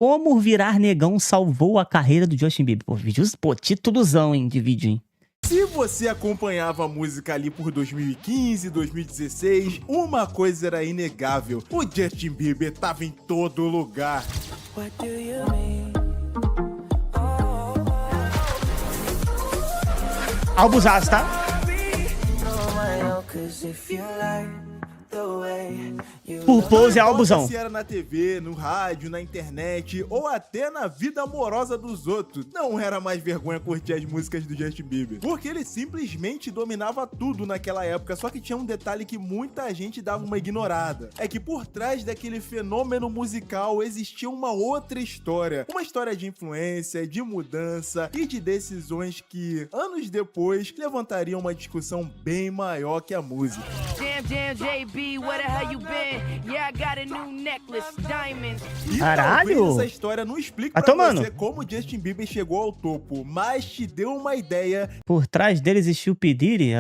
Como virar negão salvou a carreira do Justin Bieber. Pô, vídeos, pô, títulozão, hein, de vídeo, hein. Se você acompanhava a música ali por 2015, 2016, uma coisa era inegável: o Justin Bieber tava em todo lugar. What do you mean? Albusaço, tá? Por pose é albuzão. Se era na TV, no rádio, na internet ou até na vida amorosa dos outros, não era mais vergonha curtir as músicas do Justin Bieber, porque ele simplesmente dominava tudo naquela época. Só que tinha um detalhe que muita gente dava uma ignorada: é que por trás daquele fenômeno musical existia uma outra história, uma história de influência, de mudança e de decisões que, anos depois, levantariam uma discussão bem maior que a música. Damn, JB, where the hell you been? Yeah, I got a new necklace, diamonds. E Caralho! talvez essa história não explique pra você como Justin Bieber chegou ao topo, mas te deu uma ideia. Por trás dele existiu o P. Diddy?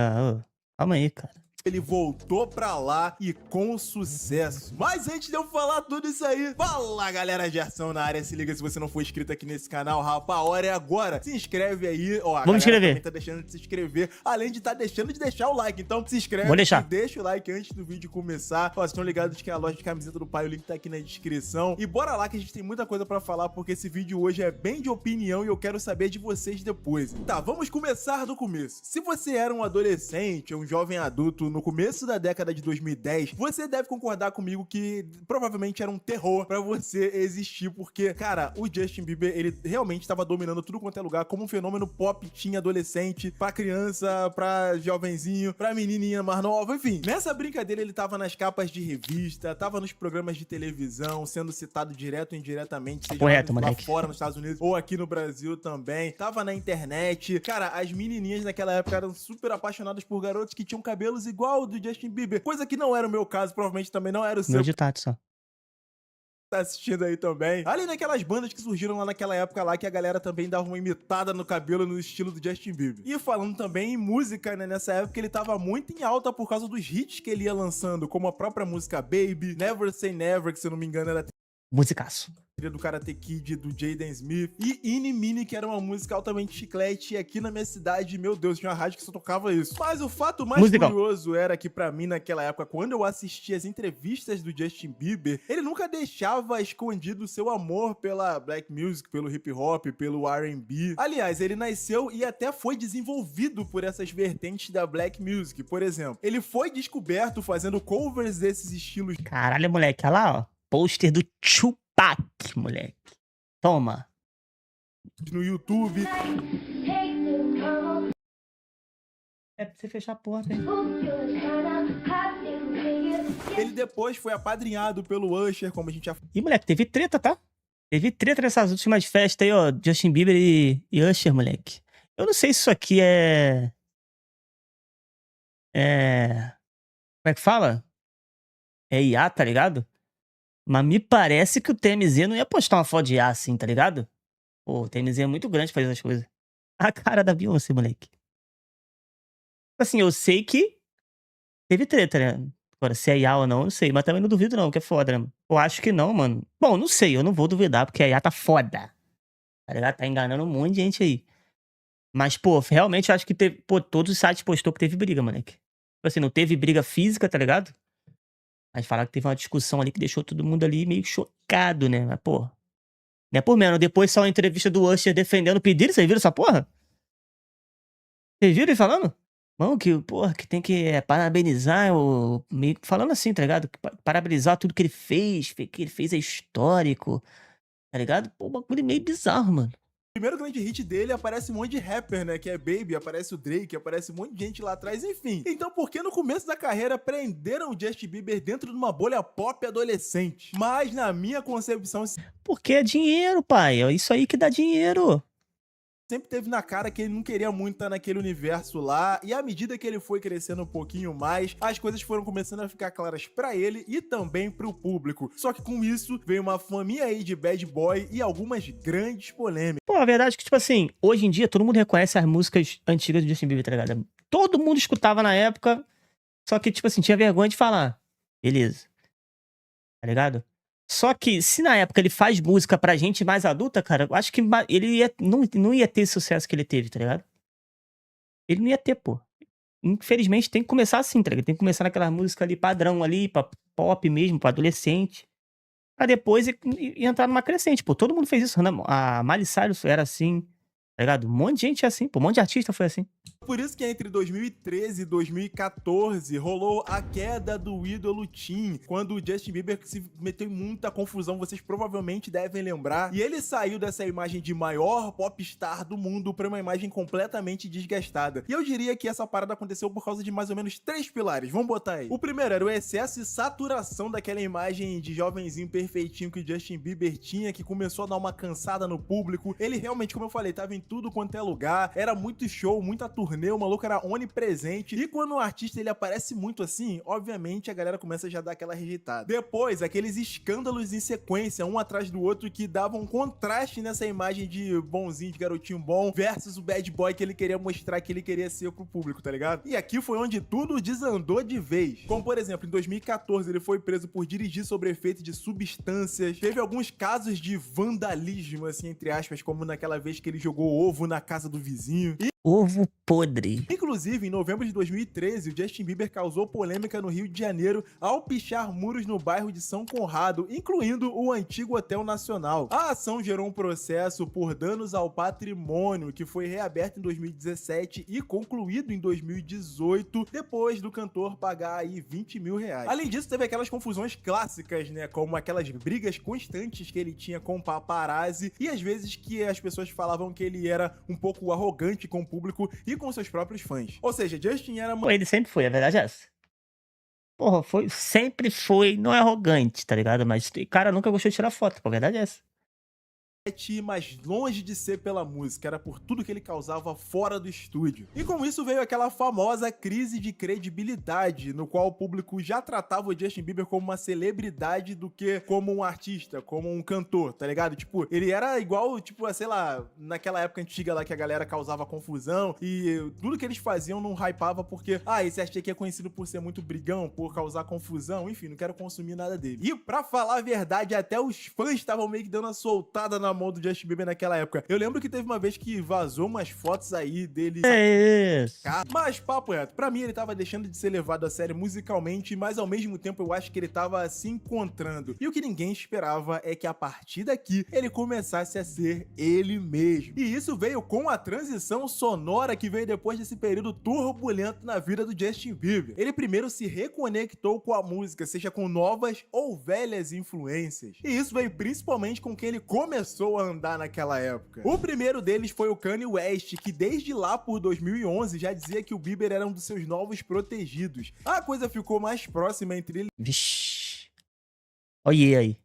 Calma aí, cara. Ele voltou pra lá e com sucesso. Mas antes de eu falar tudo isso aí, fala galera, Gerson na área. Se liga, se você não for inscrito aqui nesse canal, rapaz, a hora é agora. Se inscreve aí, ó. Vamos inscrever. Também tá deixando de se inscrever, além de tá deixando de deixar o like. Então se inscreve e deixa o like antes do vídeo começar. Ó, vocês estão ligados que a loja de camiseta do pai, o link tá aqui na descrição. E bora lá que a gente tem muita coisa pra falar, porque esse vídeo hoje é bem de opinião e eu quero saber de vocês depois. Tá, vamos começar do começo. Se você era um adolescente ou um jovem adulto no começo da década de 2010, você deve concordar comigo que provavelmente era um terror pra você existir, porque, cara, o Justin Bieber, ele realmente estava dominando tudo quanto é lugar, como um fenômeno pop, tinha adolescente, pra criança, pra jovenzinho, pra menininha mais nova, enfim. Nessa brincadeira ele tava nas capas de revista, tava nos programas de televisão, sendo citado direto ou indiretamente, seja lá fora nos Estados Unidos ou aqui no Brasil também, tava na internet. Cara, as menininhas naquela época eram super apaixonadas por garotos que tinham cabelos igual ao do Justin Bieber, coisa que não era o meu caso, provavelmente também não era o seu. Meu ditado só. Tá assistindo aí também. Além daquelas bandas que surgiram lá naquela época lá, que a galera também dava uma imitada no cabelo no estilo do Justin Bieber. E falando também em música, né, nessa época ele tava muito em alta por causa dos hits que ele ia lançando, como a própria música Baby, Never Say Never, que se eu não me engano era musicaço. Do Karate Kid, do Jaden Smith, e Eeny Meeny, que era uma música altamente chiclete, e aqui na minha cidade, meu Deus, tinha uma rádio que só tocava isso. Mas o fato mais curioso era que pra mim, naquela época, quando eu assistia as entrevistas do Justin Bieber, ele nunca deixava escondido o seu amor pela black music, pelo hip hop, pelo R&B. Aliás, ele nasceu e até foi desenvolvido por essas vertentes da black music. Por exemplo, ele foi descoberto fazendo covers desses estilos. Caralho, moleque, olha lá, ó. Pôster do Tupac, moleque. Toma. No YouTube. É pra você fechar a porta, hein? Ele depois foi apadrinhado pelo Usher, como a gente já... Ih, moleque, teve treta, tá? Teve treta nessas últimas festas aí, ó. Justin Bieber e Usher, moleque. Eu não sei se isso aqui é... Como é que fala? É IA, tá ligado? Mas me parece que o TMZ não ia postar uma foto de IA assim, tá ligado? Pô, o TMZ é muito grande pra fazer essas coisas. A cara da Beyoncé, moleque. Assim, eu sei que teve treta, né? Agora, se é IA ou não, eu não sei. Mas também não duvido não, porque é foda, né? Eu acho que não, mano. Bom, não sei, eu não vou duvidar, porque a IA tá foda. Tá ligado? Tá enganando um monte de gente aí. Mas, pô, realmente eu acho que teve... Pô, todos os sites postou que teve briga, moleque. Tipo assim, não teve briga física, tá ligado? Mas falaram que teve uma discussão ali que deixou todo mundo ali meio chocado, né? Mas, pô, não é por menos. Depois saiu uma entrevista do Usher defendendo o pedido. Vocês viram essa porra? Vocês viram ele falando? Mano, que, porra, que tem que parabenizar, meio falando assim, tá ligado? Parabenizar tudo que ele fez é histórico, tá ligado? Pô, um bagulho meio bizarro, mano. O primeiro grande hit dele aparece um monte de rapper, né? Que é Baby, aparece o Drake, aparece um monte de gente lá atrás, enfim. Então por que no começo da carreira prenderam o Justin Bieber dentro de uma bolha pop adolescente? Mas na minha concepção... Porque é dinheiro, pai. É isso aí que dá dinheiro. Sempre teve na cara que ele não queria muito estar naquele universo lá, e à medida que ele foi crescendo um pouquinho mais, as coisas foram começando a ficar claras pra ele e também pro público. Só que com isso, veio uma faminha aí de bad boy e algumas grandes polêmicas. Pô, a verdade é que, tipo assim, hoje em dia todo mundo reconhece as músicas antigas do Justin Bieber, tá ligado? Todo mundo escutava na época, só que, tipo assim, tinha vergonha de falar. Beleza. Tá ligado? Só que se na época ele faz música pra gente mais adulta, cara, eu acho que ele não ia ter esse sucesso que ele teve, tá ligado? Ele não ia ter, pô. Infelizmente tem que começar assim, tá ligado? Tem que começar naquela música ali padrão ali, pra pop mesmo, pra adolescente. Pra depois e entrar numa crescente, pô. Todo mundo fez isso, né? A Miley Cyrus era assim, tá ligado? Um monte de gente é assim, pô. Um monte de artista foi assim. Por isso que entre 2013 e 2014 rolou a queda do ídolo Tim, quando o Justin Bieber se meteu em muita confusão, vocês provavelmente devem lembrar, e ele saiu dessa imagem de maior popstar do mundo pra uma imagem completamente desgastada. E eu diria que essa parada aconteceu por causa de mais ou menos 3 pilares, vamos botar aí. O primeiro era o excesso e saturação daquela imagem de jovenzinho perfeitinho que o Justin Bieber tinha, que começou a dar uma cansada no público. Ele realmente, como eu falei, tava em tudo quanto é lugar, era muito show, muita turnê, o maluco era onipresente, e quando um artista ele aparece muito assim, obviamente a galera começa a já dar aquela rejeitada. Depois, aqueles escândalos em sequência, um atrás do outro, que davam contraste nessa imagem de bonzinho, de garotinho bom, versus o bad boy que ele queria mostrar que ele queria ser pro público, tá ligado? E aqui foi onde tudo desandou de vez. Como, por exemplo, em 2014 ele foi preso por dirigir sob efeito de substâncias, teve alguns casos de vandalismo, assim, entre aspas, como naquela vez que ele jogou ovo na casa do vizinho. Ovo podre. Inclusive, em novembro de 2013, o Justin Bieber causou polêmica no Rio de Janeiro ao pichar muros no bairro de São Conrado, incluindo o antigo Hotel Nacional. A ação gerou um processo por danos ao patrimônio, que foi reaberto em 2017 e concluído em 2018, depois do cantor pagar aí 20 mil reais. Além disso, teve aquelas confusões clássicas, né, como aquelas brigas constantes que ele tinha com paparazzi, e às vezes que as pessoas falavam que ele era um pouco arrogante com o público e com seus próprios fãs. Ou seja, Justin era... Pô, ele sempre foi, a verdade é essa. Porra, sempre foi, não é arrogante, tá ligado? Mas o cara nunca gostou de tirar foto, pô, a verdade é essa. Mas longe de ser pela música, era por tudo que ele causava fora do estúdio. E com isso veio aquela famosa crise de credibilidade, no qual o público já tratava o Justin Bieber como uma celebridade do que como um artista, como um cantor, tá ligado? Tipo, ele era igual, tipo, sei lá, naquela época antiga lá que a galera causava confusão e tudo que eles faziam não hypava porque, esse artista aqui é conhecido por ser muito brigão, por causar confusão, enfim, não quero consumir nada dele. E pra falar a verdade, até os fãs estavam meio que dando uma soltada na mão do Justin Bieber naquela época. Eu lembro que teve uma vez que vazou umas fotos aí dele... É isso. Mas, papo reto, pra mim ele tava deixando de ser levado a sério musicalmente, mas ao mesmo tempo eu acho que ele tava se encontrando. E o que ninguém esperava é que a partir daqui ele começasse a ser ele mesmo. E isso veio com a transição sonora que veio depois desse período turbulento na vida do Justin Bieber. Ele primeiro se reconectou com a música, seja com novas ou velhas influências. E isso veio principalmente com quem ele começou a andar naquela época. O primeiro deles foi o Kanye West, que desde lá por 2011 já dizia que o Bieber era um dos seus novos protegidos. A coisa ficou mais próxima entre eles Vixi. Olha aí.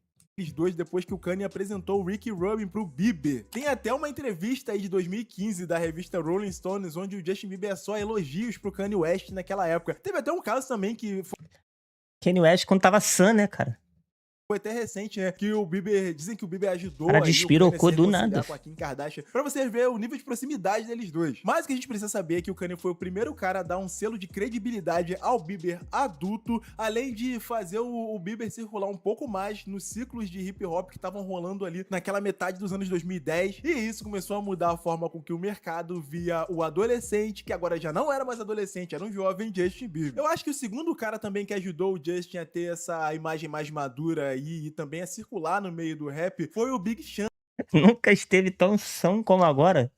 dois depois que o Kanye apresentou o Ricky Rubin pro Bieber. Tem até uma entrevista aí de 2015 da revista Rolling Stones, onde o Justin Bieber é só elogios pro Kanye West naquela época. Teve até um caso também que Kanye West quando tava Sun, né, cara? foi até recente, né? Que o Bieber... Dizem que o Bieber ajudou Cara, aí despirocou o Kanye a se do reconciliar nada. com a Kim Kardashian. Pra você ver o nível de proximidade deles dois. Mas o que a gente precisa saber é que o Kanye foi o primeiro cara a dar um selo de credibilidade ao Bieber adulto, além de fazer o Bieber circular um pouco mais nos ciclos de hip hop que estavam rolando ali naquela metade dos anos 2010. E isso começou a mudar a forma com que o mercado via o adolescente, que agora já não era mais adolescente, era um jovem Justin Bieber. Eu acho que o segundo cara também que ajudou o Justin a ter essa imagem mais madura aí e também a circular no meio do rap foi o Big Sean, Nunca esteve tão são como agora.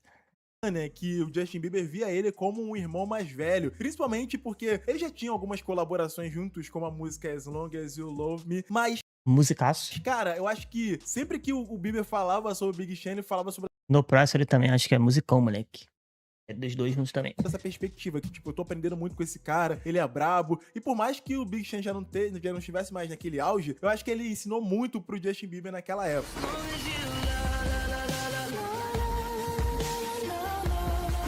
né, que o Justin Bieber via ele como um irmão mais velho, principalmente porque ele já tinha algumas colaborações juntos, como a música As Long As You Love Me, mas, Musicaço. cara, eu acho que sempre que o Bieber falava sobre o Big Sean, ele falava sobre No Price ele também, acho que é musicão, moleque. É dos dois juntos também. essa perspectiva, que, tipo, eu tô aprendendo muito com esse cara, ele é brabo, e por mais que o Big Sean já não estivesse mais naquele auge, eu acho que ele ensinou muito pro Justin Bieber naquela época.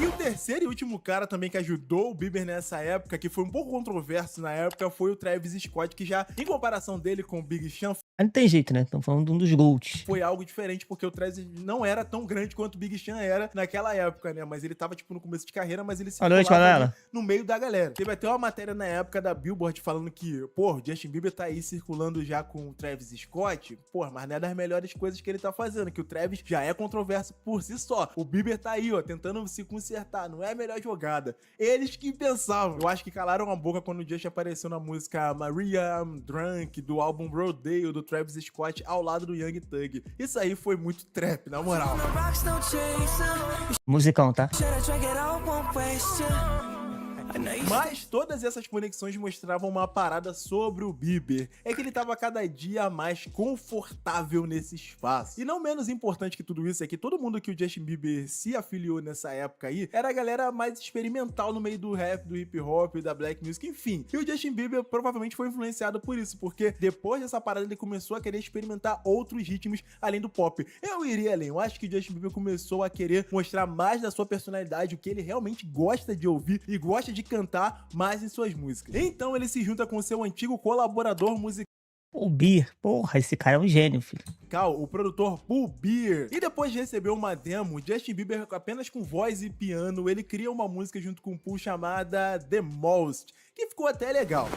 E o terceiro e último cara também que ajudou o Bieber nessa época, que foi um pouco controverso na época, foi o Travis Scott, que já, em comparação dele com o Big Sean, Aí não tem jeito, né? Estamos falando de um dos GOATs. Foi algo diferente, porque o Travis não era tão grande quanto o Big Sean era naquela época, né? Mas ele tava, tipo, no começo de carreira, mas ele se Boa noite, colava ali Manuela. no meio da galera. Teve até uma matéria na época da Billboard falando que, pô, o Justin Bieber tá aí circulando já com o Travis Scott, pô, mas não é das melhores coisas que ele tá fazendo, que o Travis já é controverso por si só. O Bieber tá aí, ó, tentando se consertar, não é a melhor jogada. Eles que pensavam. Eu acho que calaram a boca quando o Justin apareceu na música Maria I'm Drunk, do álbum Rodeo, do Travis Scott, ao lado do Young Thug. Isso aí foi muito trap, na moral. Musicão, tá? Mas todas essas conexões mostravam uma parada sobre o Bieber. É que ele tava cada dia mais confortável nesse espaço. E não menos importante que tudo isso é que todo mundo que o Justin Bieber se afiliou nessa época aí era a galera mais experimental no meio do rap, do hip hop, da black music, enfim. E o Justin Bieber provavelmente foi influenciado por isso, porque depois dessa parada ele começou a querer experimentar outros ritmos além do pop. Eu iria além, eu acho que o Justin Bieber começou a querer mostrar mais da sua personalidade, o que ele realmente gosta de ouvir e gosta de cantar mais em suas músicas. Então ele se junta com seu antigo colaborador musical, O Beer. Porra, esse cara é um gênio, filho. o produtor Paul Beer. E depois de receber uma demo, Justin Bieber apenas com voz e piano, ele cria uma música junto com o Paul chamada The Most, que ficou até legal.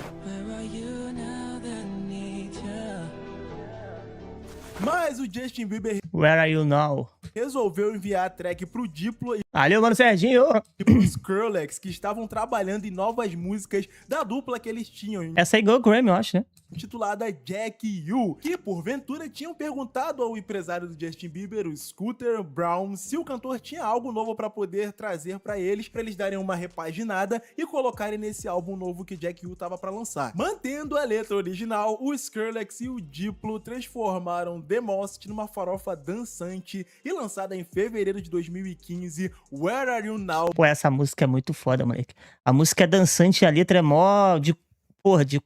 Mas o Justin Bieber Where are you now? resolveu enviar a track pro Diplo Valeu, mano, Serginho. e pro Skrillex, que estavam trabalhando em novas músicas da dupla que eles tinham, Essa aí ganhou o Grammy, eu acho, né? intitulada Jack U, que porventura tinham perguntado ao empresário do Justin Bieber, o Scooter Brown, se o cantor tinha algo novo pra poder trazer pra eles darem uma repaginada e colocarem nesse álbum novo que Jack U tava pra lançar. Mantendo a letra original, o Skrillex e o Diplo transformaram The Most numa farofa dançante e lançada em fevereiro de 2015, Where Are You Now? Pô, essa música é muito foda, moleque. A música é dançante e a letra é mó de... Porra, de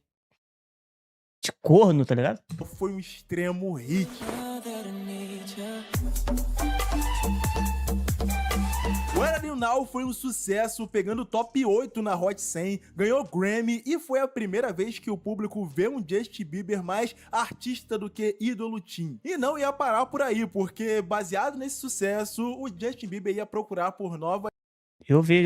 corno, tá ligado? Foi um extremo hit. Where Are You Now foi um sucesso, pegando top 8 na Hot 100, ganhou Grammy e foi a primeira vez que o público vê um Justin Bieber mais artista do que ídolo teen. E não ia parar por aí, porque baseado nesse sucesso, o Justin Bieber ia procurar por novas Eu vi.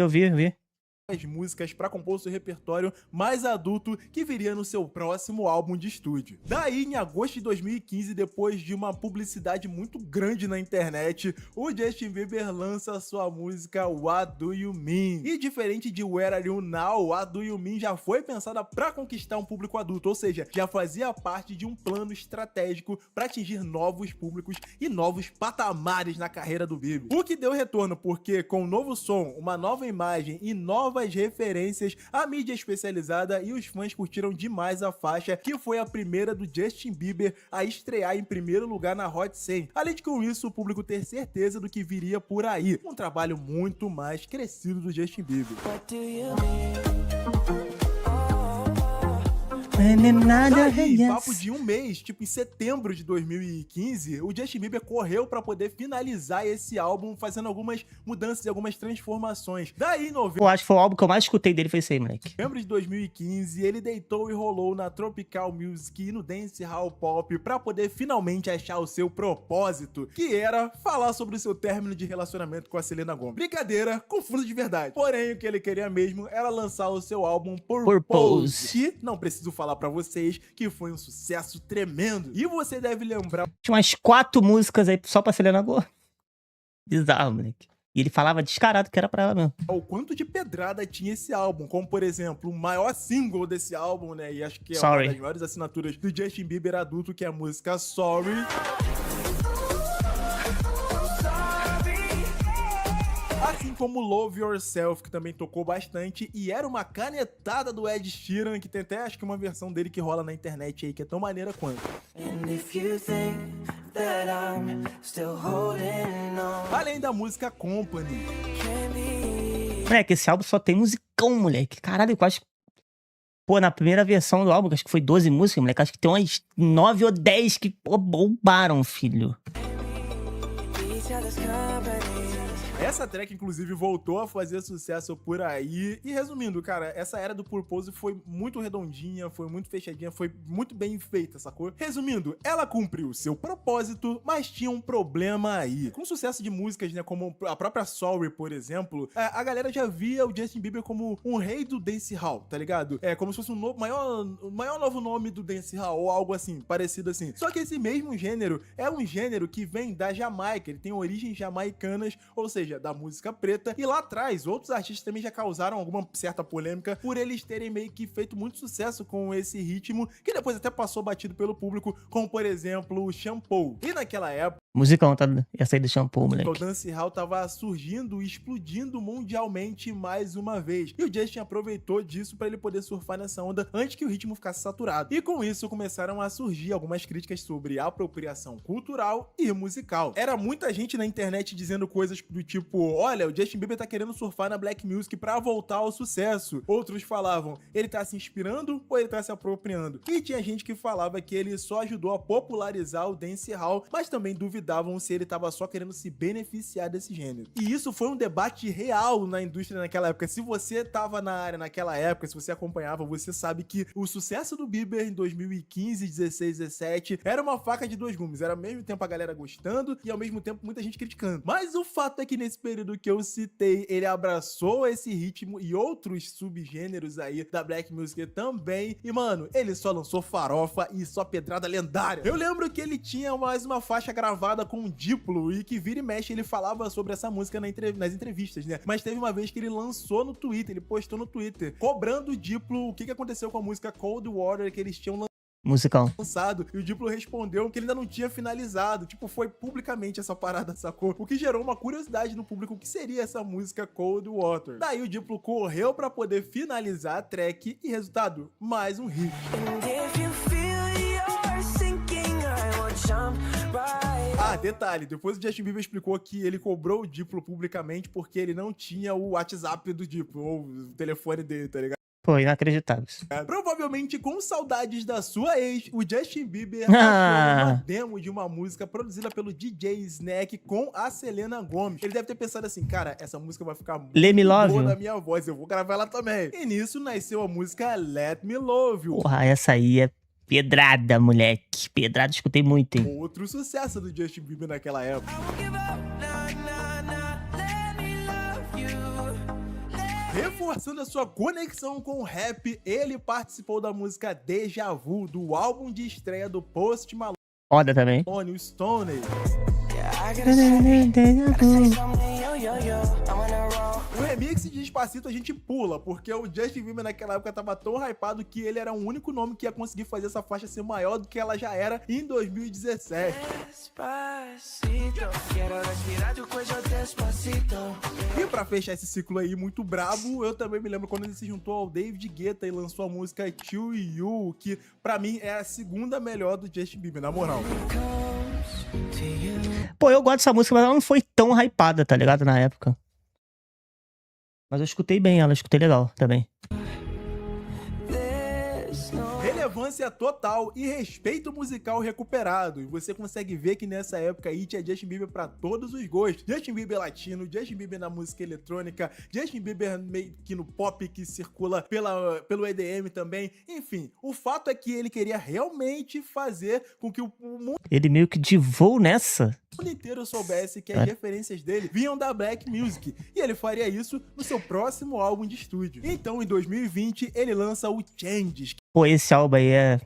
músicas para compor seu repertório mais adulto que viria no seu próximo álbum de estúdio. Daí, em agosto de 2015, depois de uma publicidade muito grande na internet, o Justin Bieber lança sua música What Do You Mean? E diferente de Where Are You Now, What Do You Mean já foi pensada para conquistar um público adulto, ou seja, já fazia parte de um plano estratégico para atingir novos públicos e novos patamares na carreira do Bieber. O que deu retorno, porque com um novo som, uma nova imagem e novas referências, a mídia especializada e os fãs curtiram demais a faixa, que foi a primeira do Justin Bieber a estrear em primeiro lugar na Hot 100. Além de com isso, o público ter certeza do que viria por aí. Um trabalho muito mais crescido do Justin Bieber. Daí, papo de um mês, tipo em setembro de 2015, o Justin Bieber correu pra poder finalizar esse álbum, fazendo algumas mudanças e algumas transformações. Daí, em Pô, acho que foi o álbum que eu mais escutei dele, foi esse aí, moleque. novembro de 2015, ele deitou e rolou na Tropical Music e no Dance Hall Pop pra poder finalmente achar o seu propósito, que era falar sobre o seu término de relacionamento com a Selena Gomez. Brincadeira, com fundo de verdade. Porém, o que ele queria mesmo era lançar o seu álbum Purpose, que não preciso falar pra vocês que foi um sucesso tremendo. E você deve lembrar Tinha umas 4 músicas aí só pra Selena Gomez. Bizarro, moleque. E ele falava descarado que era pra ela mesmo. o quanto de pedrada tinha esse álbum, como por exemplo, o maior single desse álbum, né, e acho que é Sorry. uma das maiores assinaturas do Justin Bieber adulto, que é a música Sorry. Assim como Love Yourself, que também tocou bastante, e era uma canetada do Ed Sheeran, que tem até acho que uma versão dele que rola na internet aí, que é tão maneira quanto. Além da música Company. Moleque, esse álbum só tem musicão, moleque. Caralho, eu acho. Pô, na primeira versão do álbum, que acho que foi 12 músicas, moleque, acho que tem umas 9 ou 10 que, pô, bombaram, filho. each other's company. Essa track, inclusive, voltou a fazer sucesso por aí. E resumindo, cara, essa era do Purpose foi muito redondinha, foi muito fechadinha, foi muito bem feita, sacou? Resumindo, ela cumpriu seu propósito, mas tinha um problema aí. Com o sucesso de músicas, né, como a própria Sorry, por exemplo, a galera já via o Justin Bieber como um rei do dancehall, tá ligado? É como se fosse o maior novo nome do dancehall, ou algo assim, parecido assim. Só que esse mesmo gênero é um gênero que vem da Jamaica, ele tem origens jamaicanas, ou seja, da música preta, e lá atrás outros artistas também já causaram alguma certa polêmica por eles terem meio que feito muito sucesso com esse ritmo, que depois até passou batido pelo público, como por exemplo o Shampoo. E naquela época Musicão, tá? Ia sair do shampoo, o moleque. dancehall tava surgindo e explodindo mundialmente mais uma vez. E o Justin aproveitou disso para ele poder surfar nessa onda antes que o ritmo ficasse saturado. E com isso começaram a surgir algumas críticas sobre apropriação cultural e musical. Era muita gente na internet dizendo coisas do tipo, olha, o Justin Bieber tá querendo surfar na Black Music pra voltar ao sucesso. Outros falavam, ele tá se inspirando ou ele tá se apropriando? E tinha gente que falava que ele só ajudou a popularizar o dancehall, mas também duvidavam se ele tava só querendo se beneficiar desse gênero. E isso foi um debate real na indústria naquela época. Se você tava na área naquela época, se você acompanhava, você sabe que o sucesso do Bieber em 2015, 16, 17 era uma faca de dois gumes. Era ao mesmo tempo a galera gostando e ao mesmo tempo muita gente criticando. Mas o fato é que nesse período que eu citei, ele abraçou esse ritmo e outros subgêneros aí da Black Music também. E, mano, ele só lançou farofa e só pedrada lendária. Eu lembro que ele tinha mais uma faixa gravada com o Diplo e que vira e mexe ele falava sobre essa música nas entrevistas, né? Mas teve uma vez que ele lançou no Twitter, ele postou no Twitter, cobrando o Diplo o que aconteceu com a música Cold Water que eles tinham Musicão. lançado, e o Diplo respondeu que ele ainda não tinha finalizado, tipo, foi publicamente essa parada, sacou? O que gerou uma curiosidade no público, o que seria essa música Cold Water. Daí o Diplo correu pra poder finalizar a track e resultado, mais um hit. And if you feel you're sinking, I will jump right. Ah, detalhe, depois o Justin Bieber explicou que ele cobrou o Diplo publicamente porque ele não tinha o WhatsApp do Diplo, ou o telefone dele, tá ligado? Pô, inacreditável. Provavelmente com saudades da sua ex, o Justin Bieber achou uma demo de uma música produzida pelo DJ Snack com a Selena Gomez. Ele deve ter pensado assim, cara, essa música vai ficar muito Let Me Love boa You. na minha voz, eu vou gravar ela também. E nisso nasceu a música Let Me Love You. Porra, essa aí é pedrada, moleque. Pedrada, escutei muito, hein? Outro sucesso do Justin Bieber naquela época. Give up, nah, nah, nah. Let me love you. Reforçando a sua conexão com o rap, ele participou da música Deja Vu, do álbum de estreia do Post Malone, Foda também. o Stoney. Yeah, I gotta say something, yo, yo, yo. I'm on a roll. O remix de Despacito a gente pula, porque o Justin Bieber naquela época tava tão hypado que ele era o único nome que ia conseguir fazer essa faixa ser maior do que ela já era em 2017. Despacito, quiero respirar tu cuello despacito. E pra fechar esse ciclo aí muito brabo, eu também me lembro quando ele se juntou ao David Guetta e lançou a música To You, que pra mim é a segunda melhor do Justin Bieber, na moral. Comes to you. Pô, eu gosto dessa música, mas ela não foi tão hypada, tá ligado? Na época. Mas eu escutei bem ela, escutei legal também. There's no Relevância total e respeito musical recuperado. E você consegue ver que nessa época aí tinha Justin Bieber pra todos os gostos. Justin Bieber latino, Justin Bieber na música eletrônica, Justin Bieber meio que no pop que circula pelo EDM também. Enfim, o fato é que ele queria realmente fazer com que o mundo Ele meio que divou nessa. inteiro soubesse que as referências dele vinham da Black Music. E ele faria isso no seu próximo álbum de estúdio. Então, em 2020, ele lança o Changes, Pô, esse álbum aí é que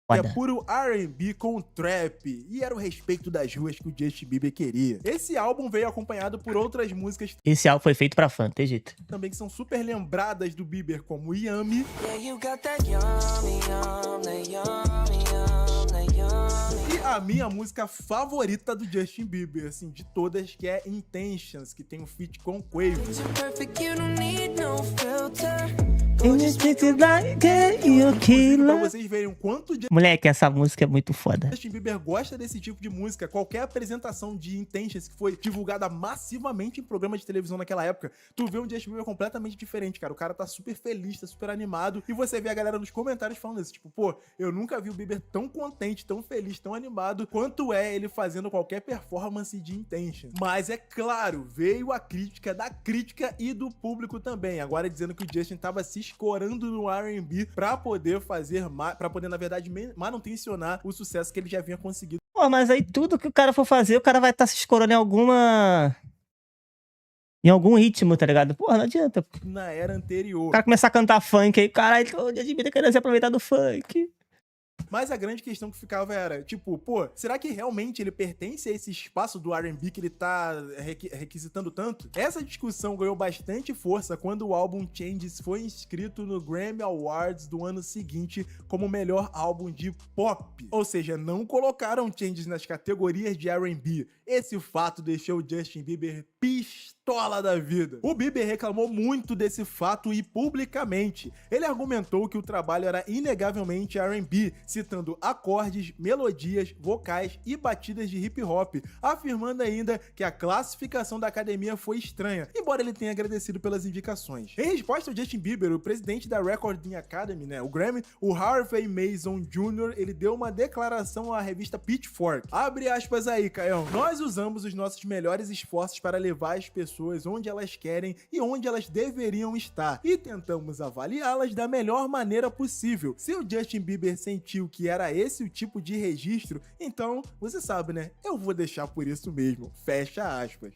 foda. é puro R&B com trap, e era o respeito das ruas que o Justin Bieber queria. Esse álbum veio acompanhado por outras músicas Esse álbum foi feito pra fã, tem jeito. também que são super lembradas do Bieber, como Yummy, Yeah, you got that yummy, yum, that yummy, yum, that yummy. e a minha música favorita do Justin Bieber, assim, de todas, que é Intentions, que tem um feat com Quavo. You're perfect, you don't need no filter. Pra vocês verem o quanto de Moleque, essa música é muito foda. Justin Bieber gosta desse tipo de música. Qualquer apresentação de Intentions que foi divulgada massivamente em programa de televisão naquela época, tu vê um Justin Bieber completamente diferente, cara. O cara tá super feliz, tá super animado, e você vê a galera nos comentários falando isso, tipo, pô, eu nunca vi o Bieber tão contente, tão feliz, tão animado, quanto é ele fazendo qualquer performance de Intentions. Mas é claro, veio a crítica da crítica e do público também, agora dizendo que o Justin tava se escorando no R&B pra poder fazer, pra poder, na verdade, manutencionar o sucesso que ele já havia conseguido. Pô, mas aí tudo que o cara for fazer, o cara vai estar se escorando em algum ritmo, tá ligado? Porra, não adianta. Pô. Na era anterior. O cara começar a cantar funk aí, caralho, o Justin Bieber querendo se aproveitar do funk. Mas a grande questão que ficava era, tipo, pô, será que realmente ele pertence a esse espaço do R&B que ele tá requisitando tanto? Essa discussão ganhou bastante força quando o álbum Changes foi inscrito no Grammy Awards do ano seguinte como o melhor álbum de pop. Ou seja, não colocaram Changes nas categorias de R&B. Esse fato deixou o Justin Bieber pistola da vida. O Bieber reclamou muito desse fato e publicamente. Ele argumentou que o trabalho era inegavelmente R&B, citando acordes, melodias, vocais e batidas de hip hop, afirmando ainda que a classificação da academia foi estranha, embora ele tenha agradecido pelas indicações. Em resposta ao Justin Bieber, o presidente da Recording Academy, o Grammy, o Harvey Mason Jr., ele deu uma declaração à revista Pitchfork. Abre aspas aí, Caião. Nós usamos os nossos melhores esforços para levar as pessoas onde elas querem e onde elas deveriam estar, e tentamos avaliá-las da melhor maneira possível. Se o Justin Bieber sentiu que era esse o tipo de registro, então, você sabe, né? Eu vou deixar por isso mesmo. Fecha aspas.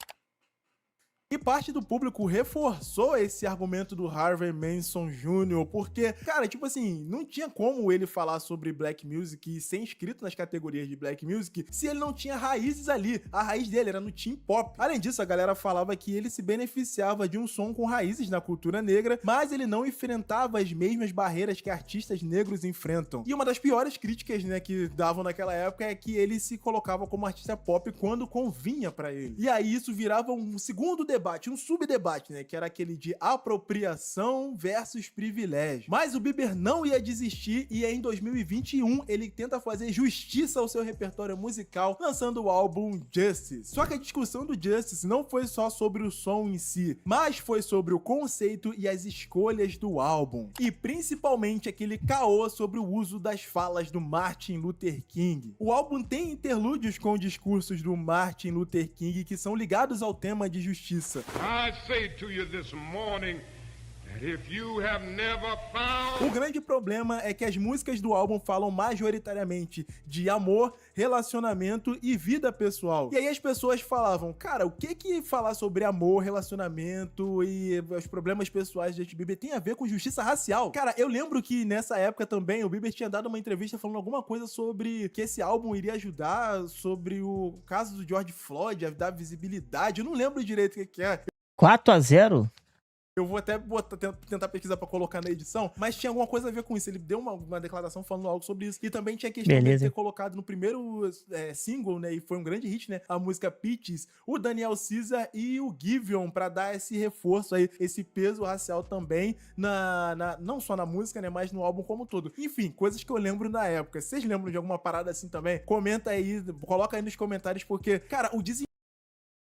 E parte do público reforçou esse argumento do Harvey Mason Jr., porque, cara, tipo assim, não tinha como ele falar sobre Black Music e ser inscrito nas categorias de Black Music se ele não tinha raízes ali. A raiz dele era no teen pop. Além disso, a galera falava que ele se beneficiava de um som com raízes na cultura negra, mas ele não enfrentava as mesmas barreiras que artistas negros enfrentam. E uma das piores críticas, que davam naquela época é que ele se colocava como artista pop quando convinha pra ele. E aí isso virava um segundo debate, um subdebate, que era aquele de apropriação versus privilégio. Mas o Bieber não ia desistir e em 2021 ele tenta fazer justiça ao seu repertório musical, lançando o álbum Justice. Só que a discussão do Justice não foi só sobre o som em si, mas foi sobre o conceito e as escolhas do álbum. E principalmente aquele caô sobre o uso das falas do Martin Luther King. O álbum tem interlúdios com discursos do Martin Luther King que são ligados ao tema de justiça. I say to you this morning that if you have never found... O grande problema é que as músicas do álbum falam majoritariamente de amor, relacionamento e vida pessoal. E aí as pessoas falavam, cara, o que falar sobre amor, relacionamento e os problemas pessoais de Justin Bieber tem a ver com justiça racial? Cara, eu lembro que nessa época também o Bieber tinha dado uma entrevista falando alguma coisa sobre que esse álbum iria ajudar sobre o caso do George Floyd, a dar visibilidade. Eu não lembro direito o que é. 4-0? Eu vou até tentar pesquisar pra colocar na edição, mas tinha alguma coisa a ver com isso. Ele deu uma declaração falando algo sobre isso. E também tinha a questão de ter colocado no primeiro single, e foi um grande hit, a música Peaches, o Daniel Caesar e o Giveon, pra dar esse reforço aí, esse peso racial também, não só na música, mas no álbum como um todo. Enfim, coisas que eu lembro na época. Vocês lembram de alguma parada assim também? Comenta aí, coloca aí nos comentários, porque, cara, o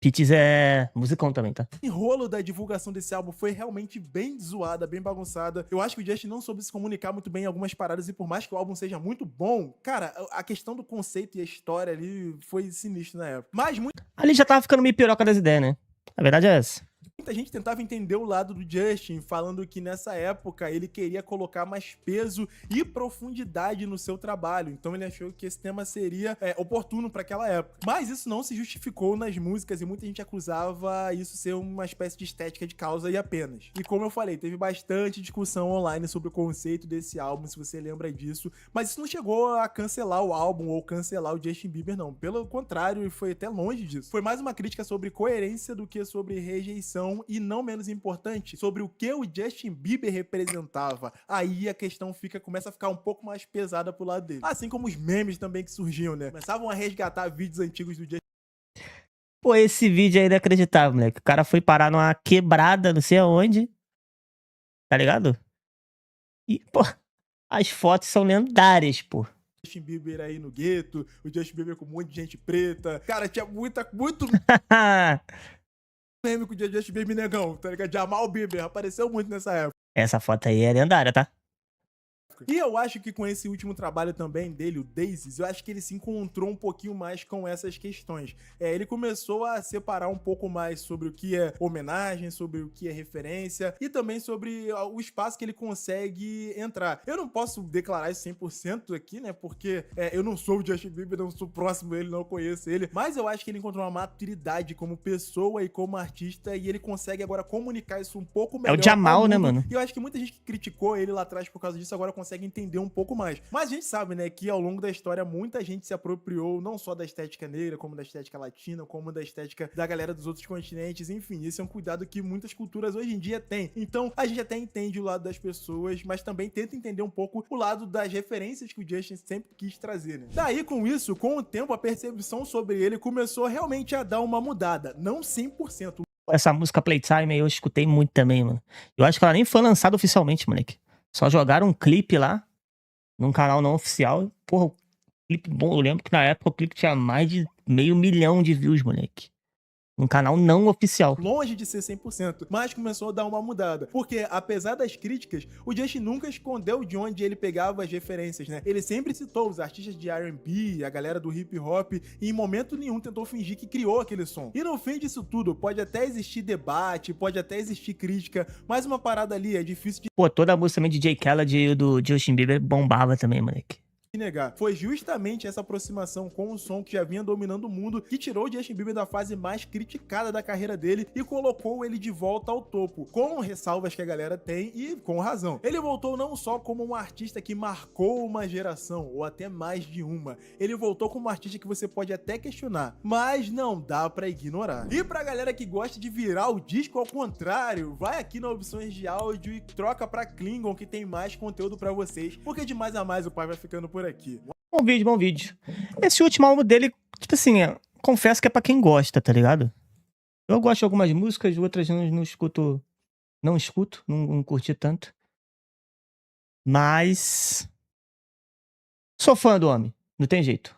Peaches é musicão também, tá? O enrolo da divulgação desse álbum foi realmente bem zoada, bem bagunçada. Eu acho que o Justin não soube se comunicar muito bem em algumas paradas e por mais que o álbum seja muito bom, cara, a questão do conceito e a história ali foi sinistro na época. Mas ali já tava ficando meio piroca das ideias, né? A verdade é essa. Muita gente tentava entender o lado do Justin, falando que nessa época ele queria colocar mais peso e profundidade no seu trabalho, então ele achou que esse tema seria oportuno para aquela época. Mas isso não se justificou nas músicas e muita gente acusava isso ser uma espécie de estética de causa e apenas. E como eu falei, teve bastante discussão online sobre o conceito desse álbum, se você lembra disso, mas isso não chegou a cancelar o álbum ou cancelar o Justin Bieber, não. Pelo contrário, foi até longe disso. Foi mais uma crítica sobre coerência do que sobre rejeição e, não menos importante, sobre o que o Justin Bieber representava. Aí a questão começa a ficar um pouco mais pesada pro lado dele. Assim como os memes também que surgiam, Começavam a resgatar vídeos antigos do Justin. Pô, esse vídeo aí é inacreditável, moleque. O cara foi parar numa quebrada, não sei aonde. Tá ligado? E, pô, as fotos são lendárias, pô. Justin Bieber aí no gueto, o Justin Bieber com um monte de gente preta. Cara, tinha muito meme com o Justin Bieber negão, tá ligado? Jamal Bieber apareceu muito nessa época. Essa foto aí é lendária, tá? E eu acho que com esse último trabalho também dele, o Daisies, eu acho que ele se encontrou um pouquinho mais com essas questões. Ele começou a separar um pouco mais sobre o que é homenagem, sobre o que é referência e também sobre o espaço que ele consegue entrar. Eu não posso declarar isso 100% aqui, né? Porque eu não sou o Justin Bieber, não sou próximo dele, não conheço ele. Mas eu acho que ele encontrou uma maturidade como pessoa e como artista e ele consegue agora comunicar isso um pouco melhor. É o Jamal, ao né, mundo. mano? E eu acho que muita gente que criticou ele lá atrás por causa disso agora consegue entender um pouco mais. Mas a gente sabe, né, que ao longo da história muita gente se apropriou não só da estética negra, como da estética latina, como da estética da galera dos outros continentes, enfim, esse é um cuidado que muitas culturas hoje em dia têm. Então, a gente até entende o lado das pessoas, mas também tenta entender um pouco o lado das referências que o Justin sempre quis trazer, né? Daí, com isso, com o tempo, a percepção sobre ele começou realmente a dar uma mudada. Não 100%. Essa música Playtime aí eu escutei muito também, mano. Eu acho que ela nem foi lançada oficialmente, moleque. Só jogaram um clipe lá, num canal não oficial. Porra, clipe bom. Eu lembro que na época o clipe tinha mais de 500 mil de views, moleque. Um canal não oficial. Longe de ser 100%, mas começou a dar uma mudada. Porque, apesar das críticas, o Justin nunca escondeu de onde ele pegava as referências, né? Ele sempre citou os artistas de R&B, a galera do hip hop, e em momento nenhum tentou fingir que criou aquele som. E no fim disso tudo, pode até existir debate, pode até existir crítica, mas uma parada ali é difícil de Pô, toda a música também de Jay Khaled e do Justin Bieber bombava também, moleque. negar. Foi justamente essa aproximação com o som que já vinha dominando o mundo que tirou o Justin Bieber da fase mais criticada da carreira dele e colocou ele de volta ao topo, com ressalvas que a galera tem e com razão. Ele voltou não só como um artista que marcou uma geração, ou até mais de uma, ele voltou como um artista que você pode até questionar, mas não dá pra ignorar. E pra galera que gosta de virar o disco ao contrário, vai aqui na opções de áudio e troca pra Klingon que tem mais conteúdo pra vocês, porque de mais a mais o pai vai ficando por aqui. Bom vídeo, bom vídeo. Esse último álbum dele, tipo assim, confesso que é pra quem gosta, tá ligado? Eu gosto de algumas músicas, outras não escuto. Não curti tanto. Mas. Sou fã do homem, não tem jeito.